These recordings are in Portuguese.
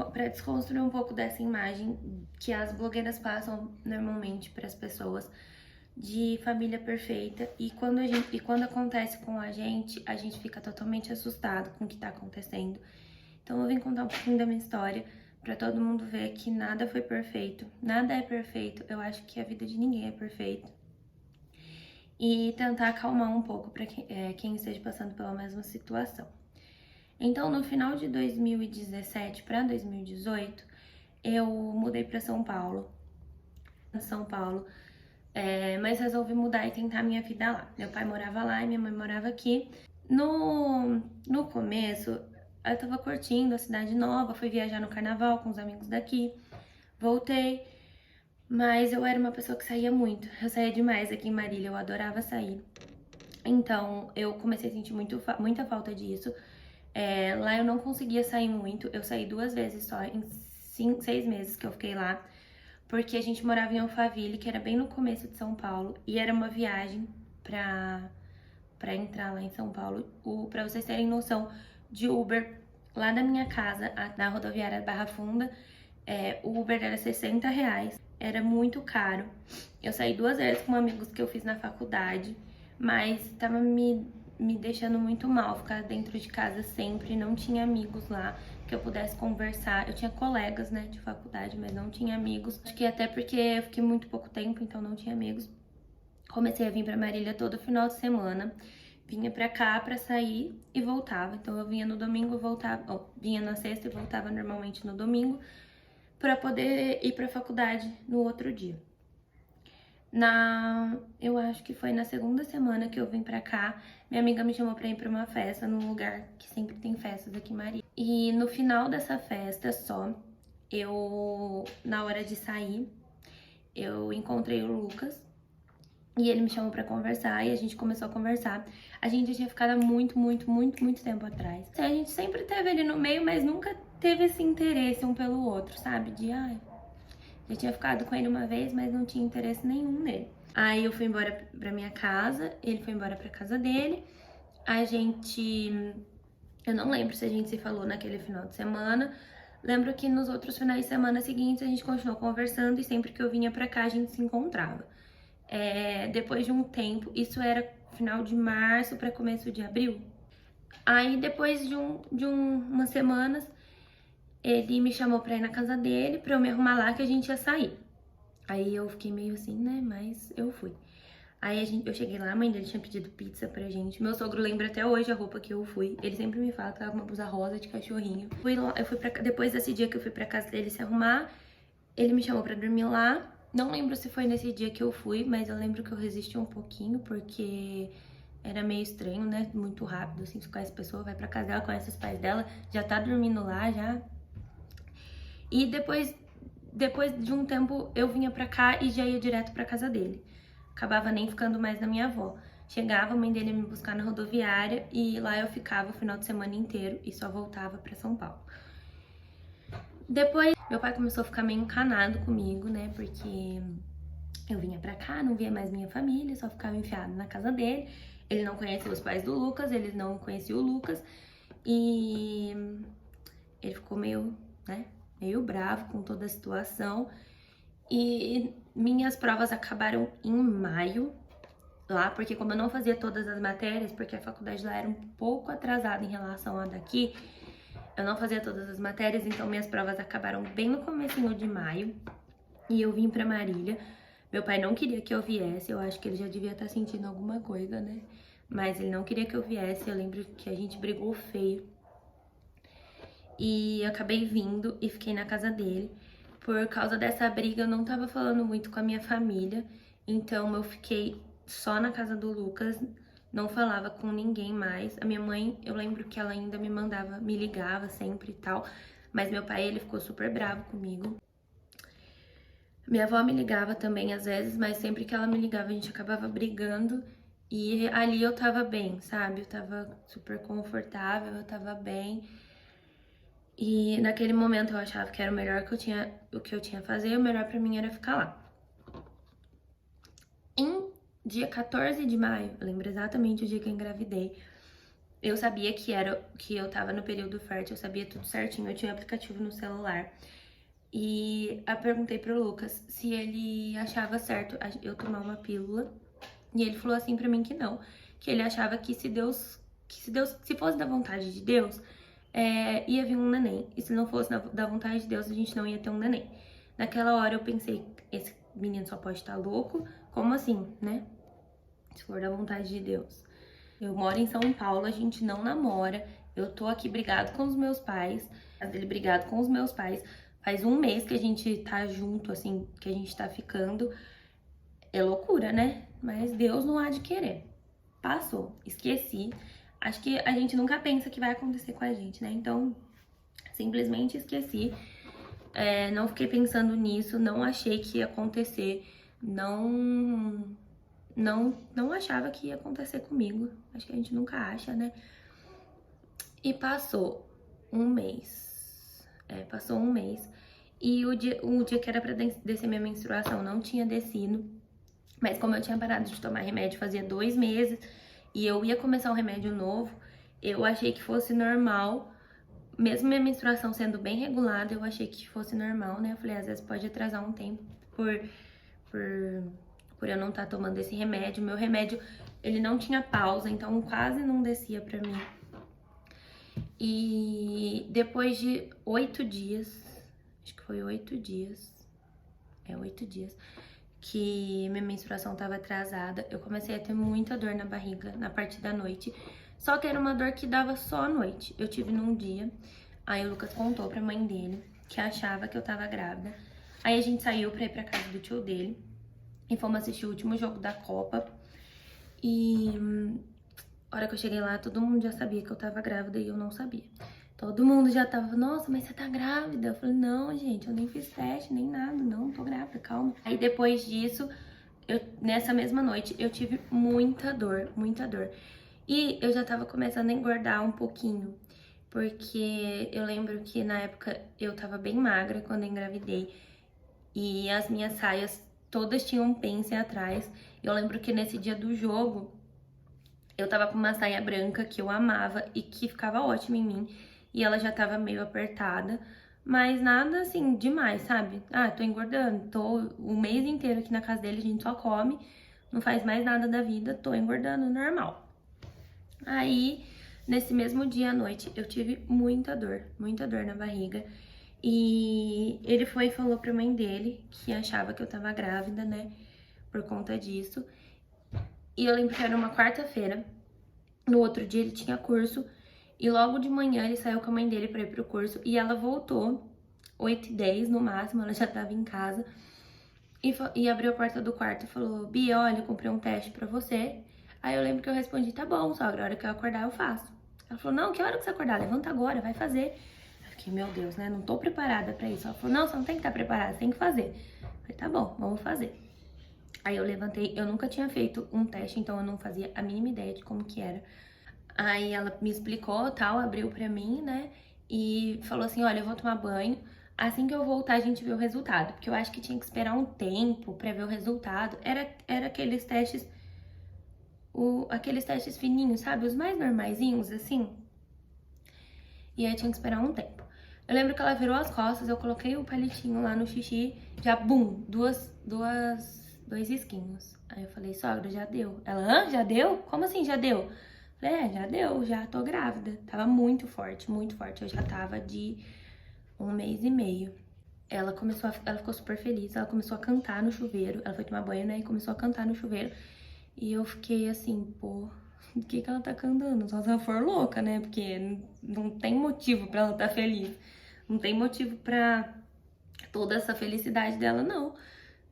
para desconstruir um pouco dessa imagem que as blogueiras passam normalmente para as pessoas de família perfeita, e quando acontece com a gente fica totalmente assustado com o que tá acontecendo. Então eu vim contar um pouquinho da minha história para todo mundo ver que nada foi perfeito, nada é perfeito. Eu acho que a vida de ninguém é perfeita. E tentar acalmar um pouco para quem esteja passando pela mesma situação. Então, no final de 2017 para 2018, eu mudei para São Paulo. Mas resolvi mudar e tentar minha vida lá. Meu pai morava lá e minha mãe morava aqui. No começo, eu tava curtindo a cidade nova, fui viajar no carnaval com os amigos daqui, voltei, mas eu era uma pessoa que saía muito. Eu saía demais aqui em Marília, eu adorava sair. Então, eu comecei a sentir muita falta disso. Lá eu não conseguia sair muito, eu saí 2 vezes só em 6 meses que eu fiquei lá, porque a gente morava em Alphaville, que era bem no começo de São Paulo, e era uma viagem pra entrar lá em São Paulo. Pra vocês terem noção, de Uber, lá da minha casa, na rodoviária Barra Funda, o Uber era R$60, era muito caro. Eu saí 2 vezes com amigos que eu fiz na faculdade, mas tava me deixando muito mal ficar dentro de casa sempre, não tinha amigos lá que eu pudesse conversar. Eu tinha colegas, né, de faculdade, mas não tinha amigos. Acho que até porque eu fiquei muito pouco tempo, então não tinha amigos. Comecei a vir pra Marília todo final de semana. Vinha pra cá pra sair e voltava. Então eu vinha no domingo, voltava, vinha na sexta e voltava normalmente no domingo pra poder ir pra faculdade no outro dia. Eu acho que foi na segunda semana que eu vim pra cá, minha amiga me chamou pra ir pra uma festa num lugar que sempre tem festas aqui em Marília. E no final dessa festa só, na hora de sair, eu encontrei o Lucas e ele me chamou pra conversar e a gente começou a conversar. A gente já tinha ficado há muito tempo atrás. A gente sempre teve ali no meio, mas nunca teve esse interesse um pelo outro, sabe? Já tinha ficado com ele uma vez, mas não tinha interesse nenhum nele. Aí eu fui embora pra minha casa, ele foi embora pra casa dele. Eu não lembro se a gente se falou naquele final de semana. Lembro que nos outros finais de semana seguintes a gente continuou conversando e sempre que eu vinha pra cá a gente se encontrava. Depois de um tempo, isso era final de março pra começo de abril. Aí depois de umas semanas, ele me chamou pra ir na casa dele, pra eu me arrumar lá que a gente ia sair. Aí eu fiquei meio assim, né, mas eu fui. Eu cheguei lá, a mãe dele tinha pedido pizza pra gente. Meu sogro lembra até hoje a roupa que eu fui. Ele sempre me fala que tava com uma blusa rosa de cachorrinho. Depois desse dia que eu fui pra casa dele se arrumar, ele me chamou pra dormir lá. Não lembro se foi nesse dia que eu fui, mas eu lembro que eu resisti um pouquinho, porque era meio estranho, né? Muito rápido, assim, você conhece a pessoa, vai pra casa dela, conhece os pais dela, já tá dormindo lá, já. E depois de um tempo, eu vinha pra cá e já ia direto pra casa dele. Acabava nem ficando mais na minha avó. Chegava, a mãe dele ia me buscar na rodoviária e lá eu ficava o final de semana inteiro e só voltava pra São Paulo. Depois, meu pai começou a ficar meio encanado comigo, né? Porque eu vinha pra cá, não via mais minha família, só ficava enfiado na casa dele. Ele não conhecia os pais do Lucas, eles não conheciam o Lucas. E ele ficou meio bravo com toda a situação. E minhas provas acabaram em maio, lá, porque como eu não fazia todas as matérias, porque a faculdade lá era um pouco atrasada em relação à daqui, eu não fazia todas as matérias, então minhas provas acabaram bem no comecinho de maio. E eu vim pra Marília. Meu pai não queria que eu viesse, eu acho que ele já devia estar sentindo alguma coisa, né? Mas ele não queria que eu viesse, eu lembro que a gente brigou feio. E eu acabei vindo e fiquei na casa dele. Por causa dessa briga, eu não tava falando muito com a minha família, então eu fiquei só na casa do Lucas, não falava com ninguém mais. A minha mãe, eu lembro que ela ainda me ligava sempre e tal, mas meu pai, ele ficou super bravo comigo. Minha avó me ligava também às vezes, mas sempre que ela me ligava a gente acabava brigando. E ali eu tava bem, sabe? Eu tava super confortável, eu tava bem. E naquele momento eu achava que era o que eu tinha a fazer, e o melhor pra mim era ficar lá. Em dia 14 de maio, eu lembro exatamente o dia que eu engravidei, Eu sabia que eu tava no período fértil, eu sabia tudo certinho, eu tinha um aplicativo no celular. E eu perguntei pro Lucas se ele achava certo eu tomar uma pílula. E ele falou assim pra mim que não, que ele achava que se fosse da vontade de Deus, ia vir um neném. E se não fosse da vontade de Deus, a gente não ia ter um neném. Naquela hora eu pensei, esse menino só pode estar louco. Como assim, né? Se for da vontade de Deus. Eu moro em São Paulo, a gente não namora. Eu tô aqui brigado com os meus pais. Ele brigado com os meus pais. Faz um mês que a gente tá junto, assim, que a gente tá ficando. É loucura, né? Mas Deus não há de querer. Passou, esqueci. Acho que a gente nunca pensa que vai acontecer com a gente, né? Então, simplesmente esqueci. Não fiquei pensando nisso, não achei que ia acontecer. Não achava que ia acontecer comigo. Acho que a gente nunca acha, né? E passou um mês. Passou um mês. E o dia que era pra descer minha menstruação não tinha descido. Mas como eu tinha parado de tomar remédio fazia 2 meses e eu ia começar um remédio novo, eu achei que fosse normal. Mesmo minha menstruação sendo bem regulada, eu achei que fosse normal, né? Eu falei, às vezes pode atrasar um tempo por eu não estar tomando esse remédio. Meu remédio, ele não tinha pausa, então quase não descia pra mim. E depois de 8 dias, acho que foi 8 dias, 8 dias, que minha menstruação tava atrasada, eu comecei a ter muita dor na barriga, na parte da noite. Só que era uma dor que dava só à noite. Eu tive num dia, aí o Lucas contou pra mãe dele, que achava que eu tava grávida. Aí a gente saiu pra ir pra casa do tio dele, e fomos assistir o último jogo da Copa. E a hora que eu cheguei lá, todo mundo já sabia que eu tava grávida e eu não sabia. Todo mundo já tava, nossa, mas você tá grávida? Eu falei, não, gente, eu nem fiz teste, nem nada, não tô grávida, calma. Aí depois disso, nessa mesma noite, eu tive muita dor, muita dor. E eu já tava começando a engordar um pouquinho, porque eu lembro que na época eu tava bem magra quando eu engravidei. E as minhas saias todas tinham um pence atrás. Eu lembro que nesse dia do jogo, eu tava com uma saia branca que eu amava e que ficava ótima em mim. E ela já tava meio apertada, mas nada assim demais, sabe? Ah, tô engordando, tô o mês inteiro aqui na casa dele, a gente só come, não faz mais nada da vida, tô engordando normal. Aí, nesse mesmo dia à noite, eu tive muita dor na barriga. E ele foi e falou pra mãe dele que achava que eu tava grávida, né? Por conta disso. E eu lembro que era uma quarta-feira. No outro dia ele tinha curso. E logo de manhã ele saiu com a mãe dele pra ir pro curso. E ela voltou, 8h10 no máximo, ela já tava em casa. E abriu a porta do quarto e falou, Bia, olha, eu comprei um teste pra você. Aí eu lembro que eu respondi, tá bom, sogra, a hora que eu acordar eu faço. Ela falou, não, que hora que você acordar? Levanta agora, vai fazer. Eu fiquei, meu Deus, né, não tô preparada pra isso. Ela falou, não, você não tem que estar preparada, você tem que fazer. Eu falei, tá bom, vamos fazer. Aí eu levantei, eu nunca tinha feito um teste, então eu não fazia a mínima ideia de como que era. Aí ela me explicou, tal, abriu pra mim, né, e falou assim, olha, eu vou tomar banho, assim que eu voltar a gente vê o resultado, porque eu acho que tinha que esperar um tempo pra ver o resultado. Era aqueles testes, aqueles testes fininhos, sabe, os mais normaizinhos, assim. E aí tinha que esperar um tempo. Eu lembro que ela virou as costas, eu coloquei o palitinho lá no xixi, já, bum, dois risquinhos. Aí eu falei, sogra, já deu. Ela, hã? Já deu? Como assim já deu? Eu falei, já deu, já tô grávida. Tava muito forte, muito forte. Eu já tava de 1 mês e meio. Ela ficou super feliz, ela começou a cantar no chuveiro. Ela foi tomar banho, né, e começou a cantar no chuveiro. E eu fiquei assim, pô, o que ela tá cantando? Só se ela for louca, né? Porque não tem motivo pra ela estar feliz. Não tem motivo pra toda essa felicidade dela, não.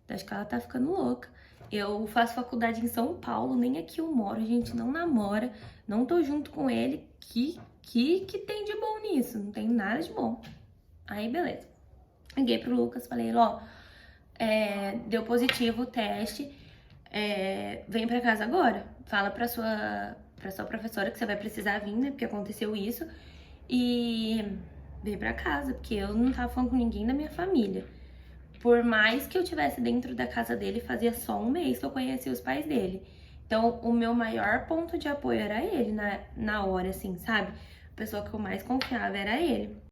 Acho que ela tá ficando louca. Eu faço faculdade em São Paulo, nem aqui eu moro, a gente não namora, não tô junto com ele. Que tem de bom nisso? Não tem nada de bom. Aí, beleza. Liguei pro Lucas, falei, ó, deu positivo o teste, vem pra casa agora. Fala pra sua professora que você vai precisar vir, né, porque aconteceu isso. E vem pra casa, porque eu não tava falando com ninguém da minha família. Por mais que eu tivesse dentro da casa dele, fazia só 1 mês que eu conheci os pais dele. Então, o meu maior ponto de apoio era ele na hora, assim, sabe? A pessoa que eu mais confiava era ele.